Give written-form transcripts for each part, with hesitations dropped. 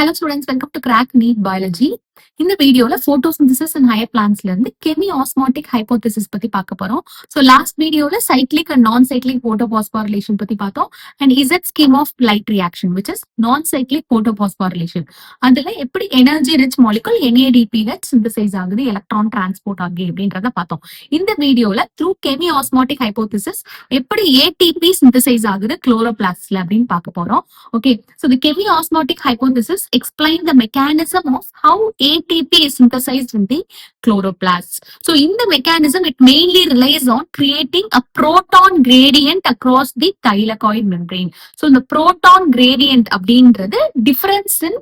Hello students, welcome to Crack Neat Biology. இந்த வீடியோல photosynthesis and higher plantsல இருந்து chemiosmotic hypothesis பத்தி பார்க்க போறோம். So last வீடியோல cyclic and non-cyclic photophosphorylation பத்தி பார்த்தோம் and Z scheme of light reaction which is non-cyclic photophosphorylation. அதுல எப்படி energy rich molecule NADPH synthesize ஆகுது electron transport ஆகி அப்படின்றத பார்த்தோம். இந்த வீடியோல through chemiosmotic hypothesis எப்படி ATP synthesize ஆகுது chloroplastல அப்படின்னு பார்க்க போறோம். Okay, so the chemiosmotic hypothesis explain the mechanism of how ATP is synthesized in the chloroplasts. So in the mechanism, it mainly relies on creating a proton gradient across the thylakoid membrane. So the proton gradient அப்படின்றது difference in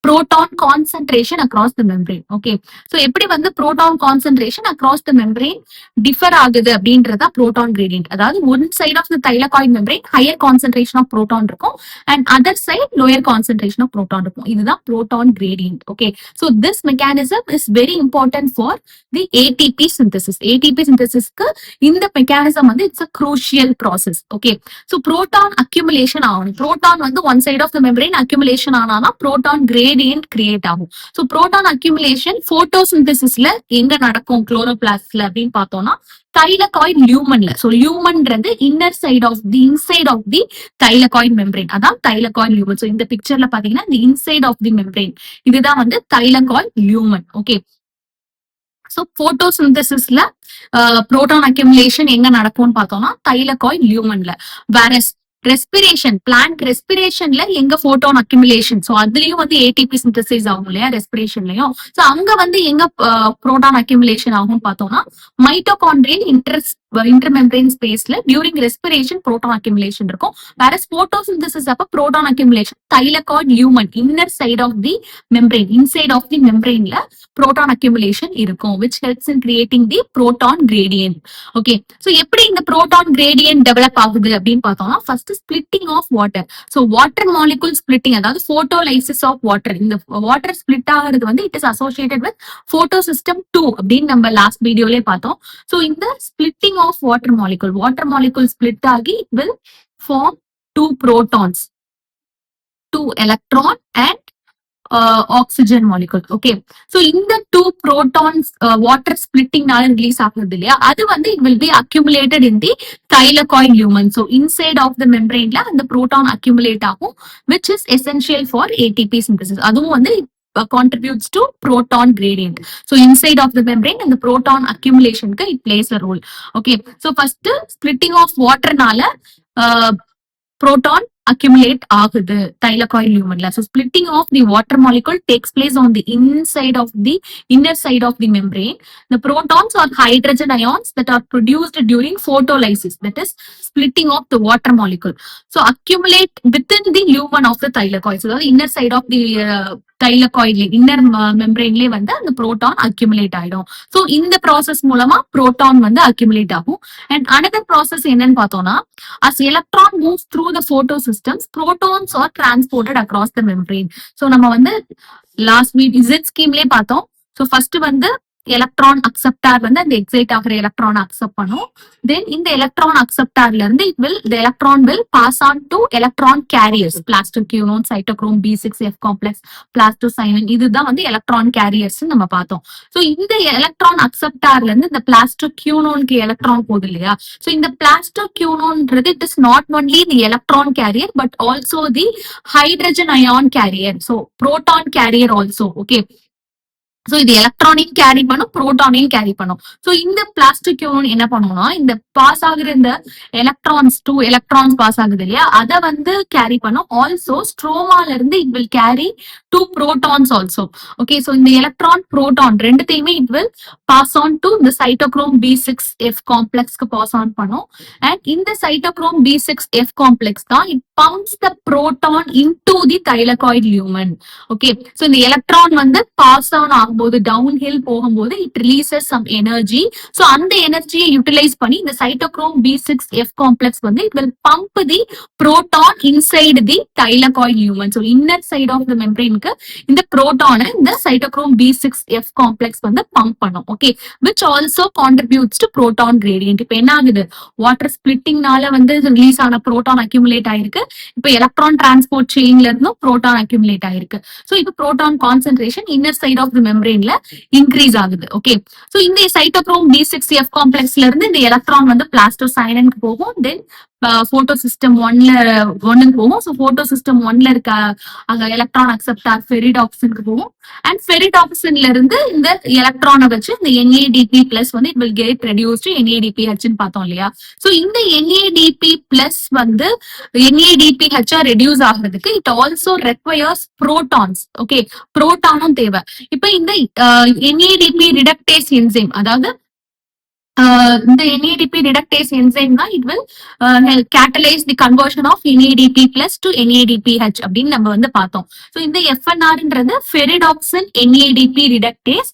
proton concentration across the membrane. Okay, so எப்படி வந்து proton concentration across the membrane differ ஆகுது அப்படின்றதா proton gradient. அதாவது one side of the thylakoid membrane higher concentration of proton இருக்கும் and other side lower concentration of proton இருக்கும். இதுதான் proton gradient. Okay, so this mechanism is very important for the ATP synthesis. ATP synthesis க்கு இந்த mechanism வந்து it's a crucial process. Okay, so proton accumulation ஆகும். proton வந்து one side of the membrane accumulation ஆனானா proton gradient create ஆகும். So proton accumulation photosynthesisல எங்க நடக்கும் chloroplastல அப்படின்னு பார்த்தோம்னா thylakoid lumenல. So lumenன்றது inner side of the inside of the thylakoid membrane. அதான் thylakoid lumen. So இந்த பிக்சர்ல பாத்தீங்கன்னா the inside of the membrane. இதுதான் வந்து thylakoid lumen. Okay. So photosynthesisல proton accumulation எங்க நடக்கும்னு பார்த்தோம்னா thylakoid lumenல. Whereas ரெஸ்பிரேஷன் பிளான்ட் ரெஸ்பிரேஷன்ல எங்க போட்டோன் அக்யூமுலேஷன் சோ அதுலயும் வந்து ஏடிபி சிந்தசைஸ் ஆகும் இல்லையா ரெஸ்பிரேஷன்லயும் சோ அங்க வந்து எங்க புரோட்டான் அக்யூமுலேஷன் ஆகும்னு பார்த்தோம்னா மைட்டோகாண்ட்ரியல் இன்டர்மெம்பரேன் ஸ்பேஸ்ல டியூரிங் ரெஸ்பிரேஷன் புரோட்டான் அக்யூமுலேஷன் இருக்கும். வேற போட்டோசிந்தசிஸ் அப்ப proton accumulation thylakoid lumen inner side of the membrane inside of the மெம்பரேன்ல புரோட்டான் அக்யூமுலேஷன் இருக்கும் which helps in creating the proton gradient. Okay, so எப்படி இந்த புரோட்டான் gradient டெவலப் ஆகுது அப்படின்னு பார்த்தோம்னா first splitting of water. So water molecule splitting அதாவது photolysis of water. இந்த water split ஆகிறது வந்து it is associated with photosystem 2 அப்படின்னு நம்ம லாஸ்ட் வீடியோலயே பார்த்தோம். So இந்த splitting of water molecule split ஆகி it will form two protons, two electron and oxygen molecule. Okay, so இந்த two protons water splitting நால ரிலீஸ் ஆகுது இல்லையா அது வந்து it will be accumulated in the thylakoid lumen. So inside of the membraneல அந்த proton accumulate ஆகும் which is essential for ATP synthesis. அதுவும் வந்து contributes to proton gradient. So inside of the membrane and the proton accumulation it plays a role. Okay, so first splitting of water நால proton accumulate ஆகுது thylakoid lumenல. So splitting of the water molecule takes place on the inside of the inner side of the membrane. The protons are hydrogen ions that are produced during photolysis, that is splitting of the water molecule. So accumulate within the lumen of the thylakoid. So the inner side of the thylakoid inner மெம்பரேன்லயே வந்து அந்த proton accumulate ஆயிடும். So இந்த process மூலமா proton வந்து accumulate ஆகும். And another process என்னன்னு பார்த்தோம்னா as electron moves through the photosystems protons are transported across the membrane. So நம்ம வந்து லாஸ்ட் வீக் Z ஸ்கீம்லயே பார்த்தோம். சோ ஃபர்ஸ்ட் வந்து எலக்ட்ரான் அக்செப்டார் வந்து அந்த எக்ஸைட் ஆகிற எலக்ட்ரான் அக்செப்ட் பண்ணும். தென் இந்த எலக்ட்ரான் அக்செப்டார்ல இருந்து the electron will pass on to electron carriers, plastoquinone, cytochrome B6F complex, plastocyanin. இதுதான் வந்து எலக்ட்ரான் கேரியர்ஸ் நம்ம பார்த்தோம். சோ இந்த எலக்ட்ரான் அக்செப்டார்ல இருந்து இந்த பிளாஸ்டோக்யூனோனுக்கு எலக்ட்ரான் போகுது இல்லையா சோ இந்த பிளாஸ்டோக்யூனோன்றது it is not only the electron carrier but also the hydrogen ion carrier, so proton carrier also. Okay, so இது எலக்ட்ரானையும் கேரி பண்ணும் புரோட்டானையும் கேரி பண்ணும். சோ இந்த பிளாஸ்டிக்யூன் என்ன பண்ணும்னா இந்த பாஸ் ஆகுற இந்த எலக்ட்ரான்ஸ் 2 எலக்ட்ரான்ஸ் பாஸ் ஆகுது இல்லையா அத வந்து கேரி பண்ணும். ஆல்சோ ஸ்ட்ரோமால இருந்து it will carry 2 protons also. Okay, so இந்த எலக்ட்ரான் புரோட்டான் ரெண்டுத்தையுமே it will pass on to the cytochrome B6F complex க்கு பாஸ் ஆன் பண்ணும். அண்ட் இந்த cytochrome B6F complex தான் it pumps the proton into the thylakoid lumen. Okay, so இந்த electron வந்து pass on ஆகும்போது down hill போகும்போது it releases some energy. So அந்த எனர்ஜியை யூட்டிலைஸ் பண்ணி இந்த cytochrome B6F complex வந்து it will pump the proton inside the thylakoid lumen. So inner side of the membrane இந்த புரோட்டானை இந்த cytochrome B6F complex வந்து பம்ப் பண்ணும். Okay, which also contributes to proton gradient. இப்ப என்ன ஆகுது வாட்டர் ஸ்பிளிட்டிங்னால வந்து ரிலீஸ் ஆன புரோட்டான் அக்யூமுலேட் ஆயிருக்கு. இப்ப எலக்ட்ரான் டிரான்ஸ்போர்ட் செயின் மெம்பரேன்ல இருந்தும் புரோட்டான் அக்யூமுலேட் ஆயிருக்கு. சோ இப்போ proton concentration inner side of the மெம்பரேன்ல இன்க்ரீஸ் ஆகுது. ஓகே, சோ இந்த சைட்டோக்ரோம் B6F காம்ப்ளெக்ஸ்ல இருந்து இந்த எலக்ட்ரான் வந்து பிளாஸ்டோசைலனுக்கு போகும். தென் போட்டோ சிஸ்டம் ஒன்னுக்கு போகும். ஸோ போட்டோ சிஸ்டம் ஒன்ல இருக்க எலக்ட்ரான் அக்செப்டார் ஃபெரிடாக்சினுக்கு போகும். அண்ட் ஃபெரிடாக்சின்ல இருந்து இந்த எலக்ட்ரானை வச்சு இந்த NADP பிளஸ் வந்து it will get reduce to NADPH பார்த்தோம் இல்லையா. ஸோ இந்த NADP பிளஸ் வந்து NADPH ரெடியூஸ் ஆகிறதுக்கு it also requires protons. Okay, புரோட்டானும் தேவை. இப்ப இந்த NADP ரிடக்டேஸ் என்சைம், அதாவது இந்த NADP reductase enzyme தான் it will catalyze the conversion of NADP plus to NADPH அப்படின்னு நம்ம வந்து பார்த்தோம். ஸோ இந்த FNRன்றது ஃபெரிடாக்சின் NADP reductase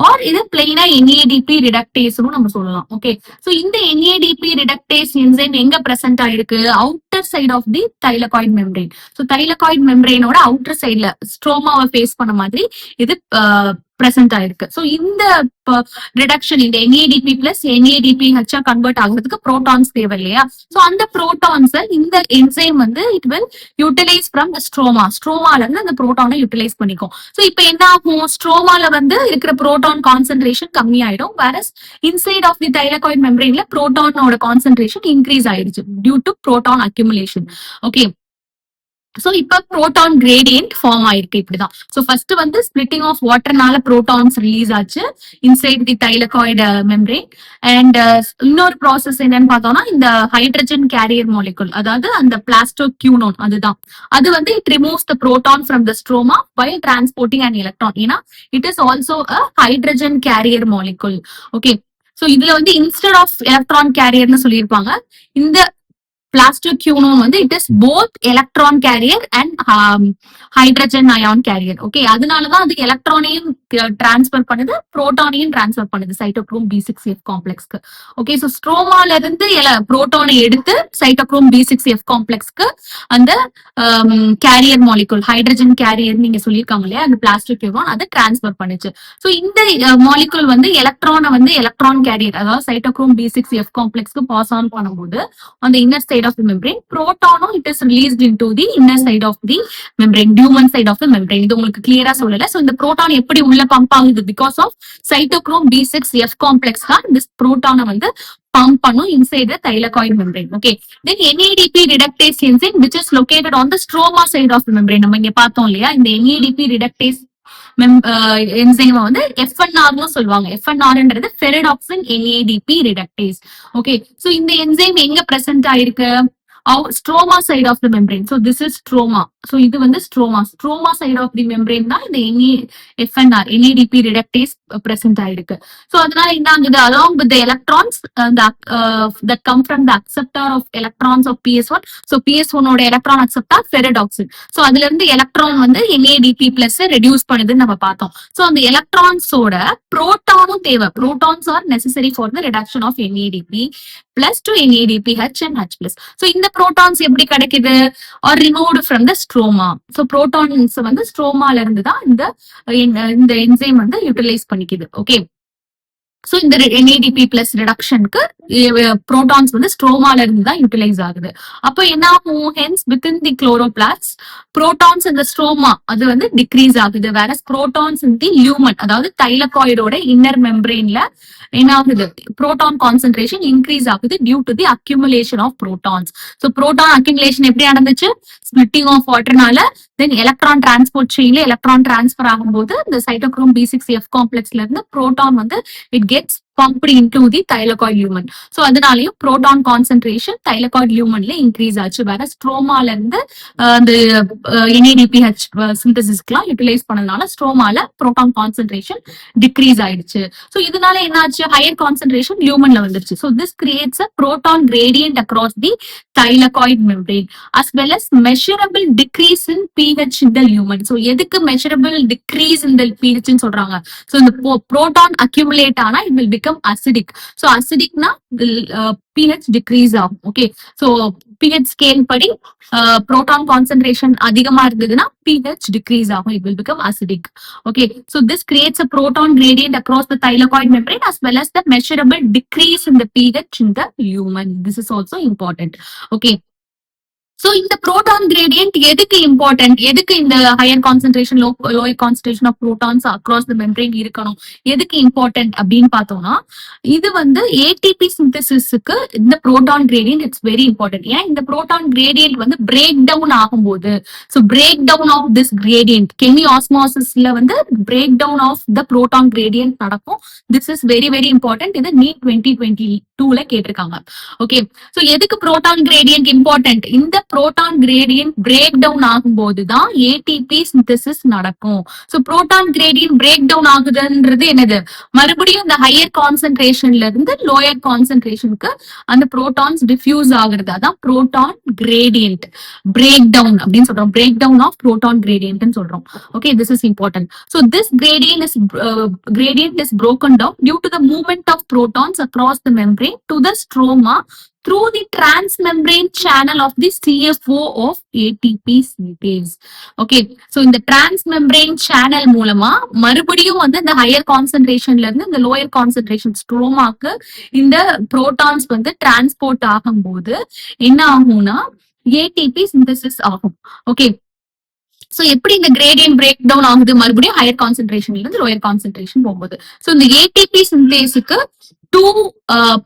ஆர் இது பிளைனா NADP reductase நம்ம சொல்லலாம். ஓகே, ஸோ இந்த NADP reductase enzyme எங்க பிரசன்ட் ஆயிருக்கு? Outer side of the thylakoid membrane. So thylakoid மெம்பரேனோட அவுட்டர் சைட்ல ஸ்ட்ரோமாவை ஃபேஸ் பண்ண மாதிரி இது பிரசன்ட் ஆயிருக்கு. சோ இந்த ரிடக்ஷன் இந்த NADP பிளஸ் NADPH கன்வெர்ட் ஆகுறதுக்கு புரோட்டான்ஸ் தேவை இல்லையா. சோ அந்த புரோட்டான்ஸ் இந்த என்சைம் வந்து இட் வில் யூட்டிலைஸ் ஃப்ரம் ஸ்ட்ரோமால இருந்து அந்த புரோட்டானை யூட்டிலைஸ் பண்ணிக்கும். சோ இப்போ என்ன ஆகும்? ஸ்ட்ரோமால வந்து இருக்கிற புரோட்டான் கான்சென்ட்ரேஷன் கம்மி ஆயிடும். Whereas inside of the thylakoid மெம்பரேன்ல புரோட்டானோட கான்சென்ட்ரேஷன் இன்க்ரீஸ் ஆயிடுச்சு due to proton accumulation. Okay, so இப்ப புரோட்டான் கிரேடியன்ட் ஃபார்ம் ஆயிருக்கு. இப்படிதான். சோ ஃபர்ஸ்ட் வந்து ஸ்பிளிட்டிங் ஆஃப் வாட்டர்னால புரோட்டான்ஸ் ரிலீஸ் ஆச்சு inside the thylakoid membrane. And இன்னொரு ப்ராசஸ் என்னன்னு பார்த்தோம்னா இந்த ஹைட்ரஜன் கேரியர் மாலிகுல், அதாவது அந்த பிளாஸ்டோக்யூனோன், அதுதான் அது வந்து it removes the proton from the stroma while transporting an electron. ஏன்னா it is also a hydrogen carrier molecule. Okay, so இதுல வந்து இன்ஸ்டெட் ஆஃப் எலக்ட்ரான் கேரியர்னு சொல்லியிருப்பாங்க. இந்த பிளாஸ்டோக்யூனோன் வந்து it is both electron carrier and hydrogen ion carrier. Okay, அதனாலதான் அது எலக்ட்ரானையும் transfer பண்ணுது, புரோட்டானையும் டிரான்ஸ்பர் பண்ணுது சைட்டோக்ரோம் B6F காம்ப்ளெக்ஸ்க்கு. ஓகே, சோ ஸ்ட்ரோமால இருந்து புரோட்டானை எடுத்து சைட்டோக்ரோம் B6F காம்ப்ளெக்ஸ்க்கு அந்த கேரியர் மாலிகுல் ஹைட்ரஜன் கேரியர் நீங்க சொல்லியிருக்காங்க இல்லையா, அந்த பிளாஸ்டோக்யூனோன் அதை டிரான்ஸ்பர் பண்ணுச்சு. சோ இந்த மாலிகுல் வந்து எலக்ட்ரானை வந்து எலக்ட்ரான் கேரியர், அதாவது சைட்டோக்ரோம் B6F காம்ப்ளெக்ஸ்க்கு பாஸ் ஆன் பண்ணும்போது அந்த inner side of the membrane, proton it is released into the inner side of the membrane, lumen side of the membrane. இது உங்களுக்கு கிளியரா சொல்லல. சோ இந்த புரோட்டான் எப்படி உள்ள பம்ப் ஆகுது? Because of cytochrome B6F complex தான் this புரோட்டானை வந்து பம்ப் பண்ணும் inside the thylakoid membrane. Okay, then NADP reductase enzyme which is located on the stroma side of the membrane. நம்ம இங்க பார்த்தோம் இல்லையா, இந்த NADP reductase என்சைம் வந்து FNR சொல்லுவாங்க. FNRன்றது ferredoxin NADP reductase. Okay, so இந்த என்சைம் எங்க பிரசன்ட் ஆயிருக்கு? Stroma side of the membrane. So this is stroma. So இது வந்து stroma side of the membrane தான் இந்த FNR NADP ரிடக்டேஸ் பிரசன்ட் ஆயிருக்கு. சோ அதனால என்ன ஆகுது? along with the electrons that come from the acceptor of electrons of PS1. so PS1 ஓட electron acceptor ஃபெரிடாக்சின். So அதுல இருந்து எலக்ட்ரான் வந்து NADP பிளஸ் ரெடியூஸ் பண்ணுதுன்னு நம்ம பார்த்தோம். சோ அந்த எலக்ட்ரான்ஸோட புரோட்டானும் தேவை. Protons are necessary for the reduction of NADP plus to NADPH and H plus. So இந்த புரோட்டான்ஸ் எப்படி கிடைக்குது? Are removed from the stroma. So protons வந்து ஸ்ட்ரோமால இருந்து தான் இந்த என்சைம் வந்து யூட்டிலைஸ் பண்ணிக்குது. ஓகே, சோ இந்த NADP பிளஸ் ரிடக்ஷனுக்கு புரோட்டான்ஸ் வந்து ஸ்ட்ரோமால இருந்து தான் யூட்டிலைஸ் ஆகுது. அப்போ என்ன ஆகும்? Hence within the chloroplast protons இந்த ஸ்ட்ரோமா அது வந்து டிக்ரீஸ் ஆகுது. வேற புரோட்டான்ஸ் இன் தி லியூமன், அதாவது தைலகாய்டோட இன்னர் மெம்பரேன்ல என்ன ஆகுது? புரோட்டான் கான்சென்ட்ரேஷன் இன்க்ரீஸ் ஆகுது due to the accumulation of protons. So proton accumulation எப்படி நடந்துச்சு? ஸ்பிளிட்டிங் ஆஃப் வாட்டர்னால. தென் எலக்ட்ரான் டிரான்ஸ்போர்ட் செயின்ல எலக்ட்ரான் டிரான்ஸ்பர் ஆகும்போது இந்த சைட்டோக்ரோம் B6F காம்ப்ளெக்ஸ்ல இருந்து புரோட்டான் வந்து it gets pumped into the thylakoid lumen. So அதனாலயும் proton concentration thylakoid lumenல increase ஆச்சு. வேற ஸ்ட்ரோமால இருந்து அந்த NADPH சிந்தசிஸ்க்குலாம் யூட்டிலைஸ் பண்ணதுனால ஸ்ட்ரோமால proton concentration decrease ஆயிடுச்சு. So இதனால என்னாச்சு? ஹையர் கான்சென்ட்ரேஷன் lumenல வந்துருச்சு. So this creates a proton gradient across the thylakoid membrane as well as measurable decrease in pH in the lumen. So எதுக்கு measurable decrease in the pH ன்னு சொல்றாங்க? So இந்த proton accumulate ஆனா it will become acidic. So acidic na pH decrease ஆகும். Okay, so pH scale படி proton concentration அதிகமா இருந்ததுன்னா pH decrease ஆகும். It will become acidic. Okay, so this creates a proton gradient across the thylakoid membrane as well as the measurable decrease in the pH in the lumen. This is also important. Okay, so இந்த proton gradient எதுக்கு important, எதுக்கு இந்த higher concentration lower concentration of protons across the membrane இருக்கணும், எதுக்கு important அப்படின்னு பார்த்தோம்னா, இது வந்து ஏடிபி சிந்தசிஸ்க்கு இந்த proton gradient it's very important. ஏன் இந்த புரோட்டான் கிரேடியன்ட் வந்து பிரேக் டவுன் ஆகும்போது, so break down of this gradient கெமி ஆஸ்மாசிஸ்ல வந்து break down of the proton gradient நடக்கும். This is very very important. இது நீட் 2022ல கேட்டிருக்காங்க. ஓகே, சோ எதுக்கு புரோட்டான் கிரேடியன்ட் இம்பார்ட்டன்ட், இந்த புரோட்டான் கிரேடியன்ட் பிரேக் டவுன் ஆகும்போது தான் ஏடிபி சிந்தசிஸ் நடக்கும். So proton gradient break down ஆகுதுன்றது என்னது, மறுபடியும் இந்த ஹையர் கான்சென்ட்ரேஷன்ல இருந்து லோயர் கான்சென்ட்ரேஷனுக்கு அந்த புரோட்டான்ஸ் டிஃப்யூஸ் ஆகுறது, அதான் புரோட்டான் கிரேடியன்ட் பிரேக் டவுன் அப்படின்னு சொல்றோம். Break down of proton gradient சொல்றோம். Okay, this is important. So this gradient is broken down due to the movement of protons across the membrane to the stroma through the transmembrane channel of the CFO of ATP synthase. Okay, so இந்த transmembrane channel மூலமா மறுபடியும் வந்து இந்த higher கான்சென்ட்ரேஷன்ல இருந்து இந்த lower concentration ஸ்ட்ரோமாக்கு இந்த protons வந்து டிரான்ஸ்போர்ட் ஆகும்போது என்ன ஆகும்னா ஏடிபி சிந்தசிஸ் ஆகும். ஓகே, சோ எப்படி இந்த கிரேடியன்ட் பிரேக் டவுன் ஆகுது, மறுபடியும் ஹையர் கான்சென்ட்ரேஷன்ல இருந்து லோயர் கான்சென்ட்ரேஷன் போகும்போது. சோ இந்த ஏடிபி சிந்தேஸுக்கு டூ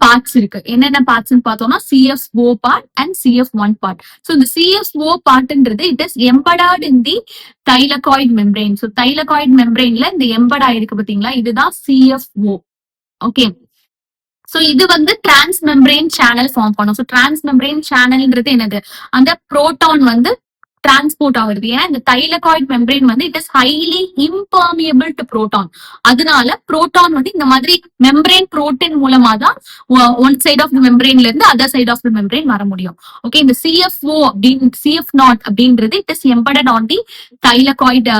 பார்ட்ஸ் இருக்கு. என்னென்ன பார்ட்ஸ் பார்த்தோம்னா CFO part and CF1 part. So இந்த CFO பார்ட்ன்றது it is embedded in the thylakoid membrane. So thylakoid மெம்பரேன்ல இந்த எம்பட் ஆயிருக்கு பாத்தீங்களா, இதுதான் CFO. ஓகே, சோ இது வந்து டிரான்ஸ்மெம்பரேன் சேனல் ஃபார்ம் பண்ணும். சோ டிரான்ஸ்மெம்பரேன் சேனல்ன்றது என்னது, அந்த புரோட்டான் வந்து டிரான்ஸ்போர்ட் ஆகுது. ஏன்னா இந்த தைலகாய்டு மெம்பரேன் வந்து it is highly impermeable to proton. அதனால புரோட்டான் வந்து இந்த மாதிரி மெம்பரேன் புரோட்டீன் மூலமா தான் ஒன் சைட் ஆஃப் த மெம்பரேன்ல இருந்து other side of the membrane வர முடியும். ஓகே, இந்த CFO அப்படின்னு CF0 அப்படின்றது it is embedded on the thylakoid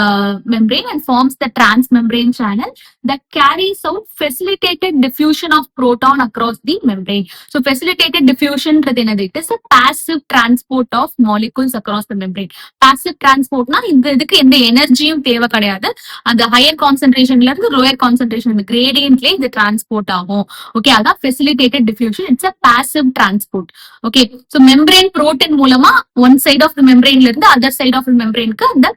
membrane and forms the transmembrane channel that carries out facilitated diffusion of proton across the membrane. So facilitated diffusion என்னது, it is a passive transport of molecules across the membrane. Passive transportனா இந்த இதுக்கு எந்த எனர்ஜியும் தேவை கிடையாது. அந்த higher கான்சென்ட்ரேஷன்ல இருந்து லோயர் கான்சென்ட்ரேஷன் கிரேடியன்ட்ல இது டிரான்ஸ்போர்ட் ஆகும். ஓகே, அதான் facilitated diffusion. It's a passive transport. Okay, so membrane protein மூலமா ஒன் சைட் ஆஃப் த மெம்பரேன்ல இருந்து அதர் சைட் ஆஃப் த மெம்பரேனுக்கு அந்த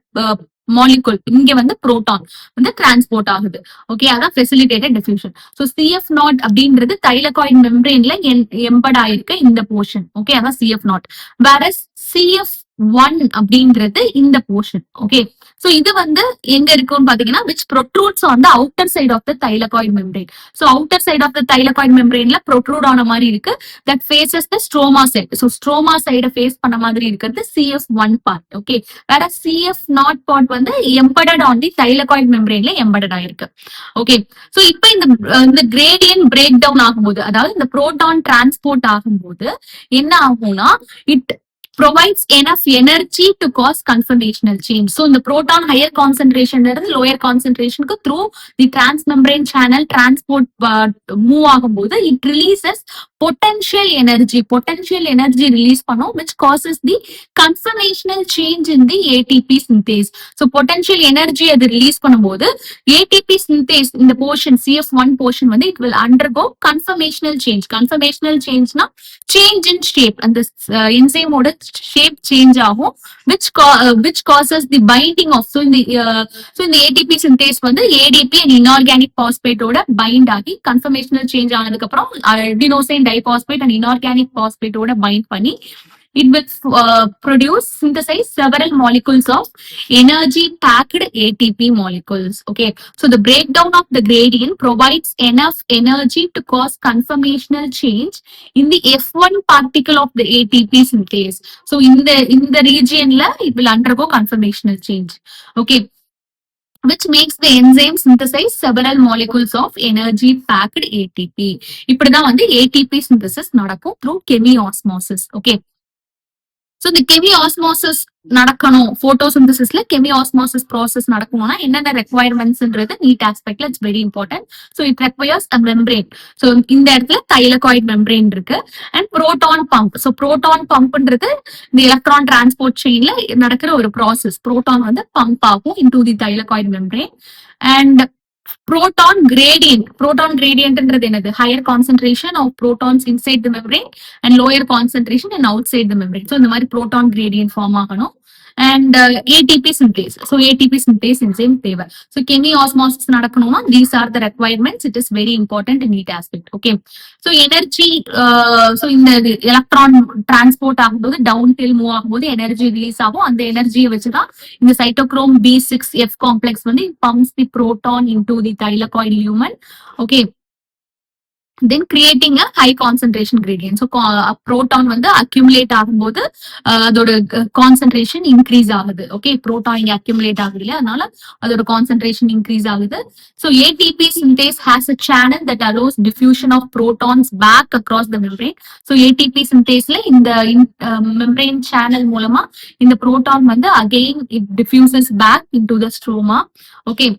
மாலிகுல் இங்க வந்து புரோட்டான் வந்து டிரான்ஸ்போர்ட் ஆகுது. ஓகே, அதான் ஃபெசிலிட்டேட்டட் டிஃப்யூஷன். சோ CF0 அப்படின்றது தைலகாய்டு மெம்பரேன்ல எம்பட் ஆயிருக்க இந்த போர்ஷன். ஓகே, அதான் CF0. வேற CF1 அப்படின்றது இந்த போர்ஷன். ஓகே, சோ இது வந்து எங்க இருக்குன்னு பாத்தீங்கன்னா which protrudes on the outer side of the thylakoid membrane. So outer side of the thylakoid membraneல protrude ஆன மாதிரி இருக்கு, that faces the stroma side. So stroma side face பண்ண மாதிரி இருக்கிறது CF1 part. ஓகே, வேற CF0 part வந்து embedded on the thylakoid membraneல embedded ஆயிருக்கு. Okay, so இப்போ இந்த gradient break down ஆகும்போது, அதாவது இந்த proton transport ஆகும்போது என்ன ஆகும்னா it provides enough energy to cause conformational change. So the proton higher concentration இருந்து lower concentration க்கு through the transmembrane channel transport move ஆகும்போது it releases potential energy release பண்ணும், which causes the conformational change in the ATP synthase. So potential energy அது release பண்ணும்போது ATP synthase இந்த portion CF1 portion வந்து it will undergo conformational change. Conformational changeனா change in shape, அந்த enzyme ஓட shape change ஆகும், which causes the binding of so இந்த ATP synthase வந்து ADP and inorganic phosphate ஓட bind ஆகி conformational change ஆனதுக்கு அப்புறம் adenosine diphosphate and inorganic phosphate ஓட bind பண்ணி it will synthesize several molecules of energy packed ATP molecules. Okay, so the breakdown of the gradient provides enough energy to cause conformational change in the F1 particle of the ATP synthase. So in the region la it will undergo conformational change. Okay, which makes the enzyme synthesize several molecules of energy packed ATP. இப்படிதான் வந்து ATP synthesis நடக்கும் through chemiosmosis. Okay, so the chemiosmosis நடக்கணும், போட்டோசிந்தசிஸ்ல chemiosmosis process நடக்கணும்னா என்னென்ன ரெக்வயர்மெண்ட்ஸ்ன்றது NEET ஆஸ்பெக்ட்ல it's very important. So it requires a membrane. So இந்த இடத்துல தைலகாய்டு மெம்பரேன் இருக்கு and proton pump. So proton பம்ப்ன்றது இந்த எலக்ட்ரான் டிரான்ஸ்போர்ட் செயின்ல நடக்கிற ஒரு ப்ராசஸ். புரோட்டான் வந்து பம்ப் ஆகும் into the thylakoid membrane and proton gradient என்னது higher concentration of protons inside the membrane and lower concentration and outside the membrane. So இந்த மாதிரி proton gradient form ஆகணும். And ATP synthase. So ATP synthase enzyme தேவை. So chemiosmosis நடக்கணும்னா these are the requirements. It is very important in each aspect. Okay. So energy, so இந்த electron transport ஆகும்போது downhill move ஆகும்போது energy release ஆகும். அந்த எனர்ஜியை வச்சுதான் இந்த சைட்டோக்ரோம் B6F காம்ப்ளெக்ஸ் வந்து pumps the proton into the thylakoid lumen. Okay. Then creating a high concentration gradient. So proton வந்து accumulate ஆகும்போது அதோட concentration increase ஆகுது. Okay, proton இங்க accumulate ஆகுது இல்லையா, அதனால அதோட concentration increase ஆகுது. So ATP synthase has a channel that allows diffusion of protons back across the membrane. So ATP syntheseல இந்த membrane channel மூலமா இந்த proton வந்து again it diffuses back into the stroma. Okay.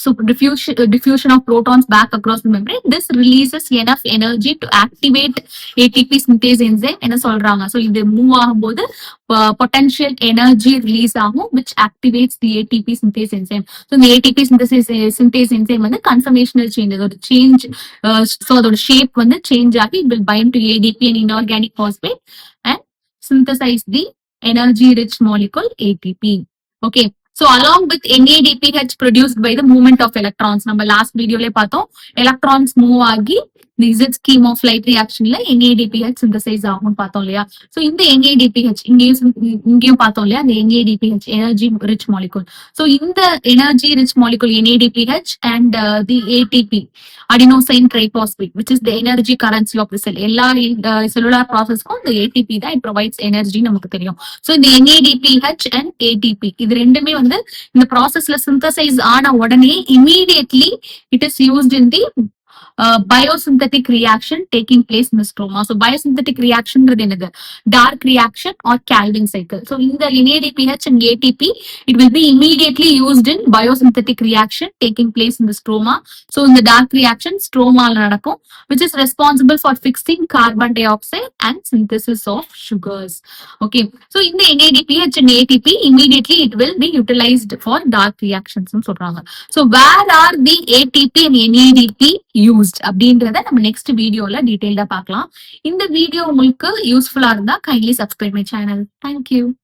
So diffusion of protons back across the membrane. This releases enough energy to activate ATP synthase enzyme. என்ன சொல்றாங்க? So இது move ஆகும்போது potential energy release ஆகும், which activates the ATP synthase enzyme. So the ATP synthase enzyme வந்து conformational change, அதோட change, so அதோட shape வந்து change ஆகி it will bind to ADP and inorganic phosphate and synthesize the energy rich molecule ATP. Okay. So along with NADPH produced by the movement of electrons, நம்ம last videoல பார்த்தோம், electrons move ஆகி the Z scheme of light reactionல NADPH synthesize ஆகும் பார்த்தோம் இல்லையா. So இந்த NADPH இங்கேயும் பார்த்தோம் இல்லையா, the NADPH energy rich molecule. So இந்த energy rich molecule NADPH and the ATP adenosine triphosphate, which is the energy currency of the cell. எல்லா cellular processக்கும் the ATP தான் it provides energy நமக்கு தெரியும். So இந்த NADPH and ATP இது ரெண்டுமே வந்து இந்த ப்ராசஸ்ல சிந்தசைஸ் ஆன உடனே immediately it is used in the biosynthetic reaction taking place in the stroma. So biosynthetic reaction என்னது, dark reaction or Calvin cycle. So in the NADPH and ATP it will be immediately used in biosynthetic reaction taking place in the stroma. So in the dark reaction stroma நடக்கும், which is responsible for fixing carbon dioxide and synthesis of sugars. Okay. So in the NADPH and ATP immediately it will be utilized for dark reactions சொல்றாங்க. So where are the ATP and NADP used அப்படின்றத நம்ம next வீடியோல டீடைல்டா பார்க்கலாம். இந்த video உங்களுக்கு யூஸ்ஃபுல்லா இருந்தா kindly subscribe my channel. Thank you.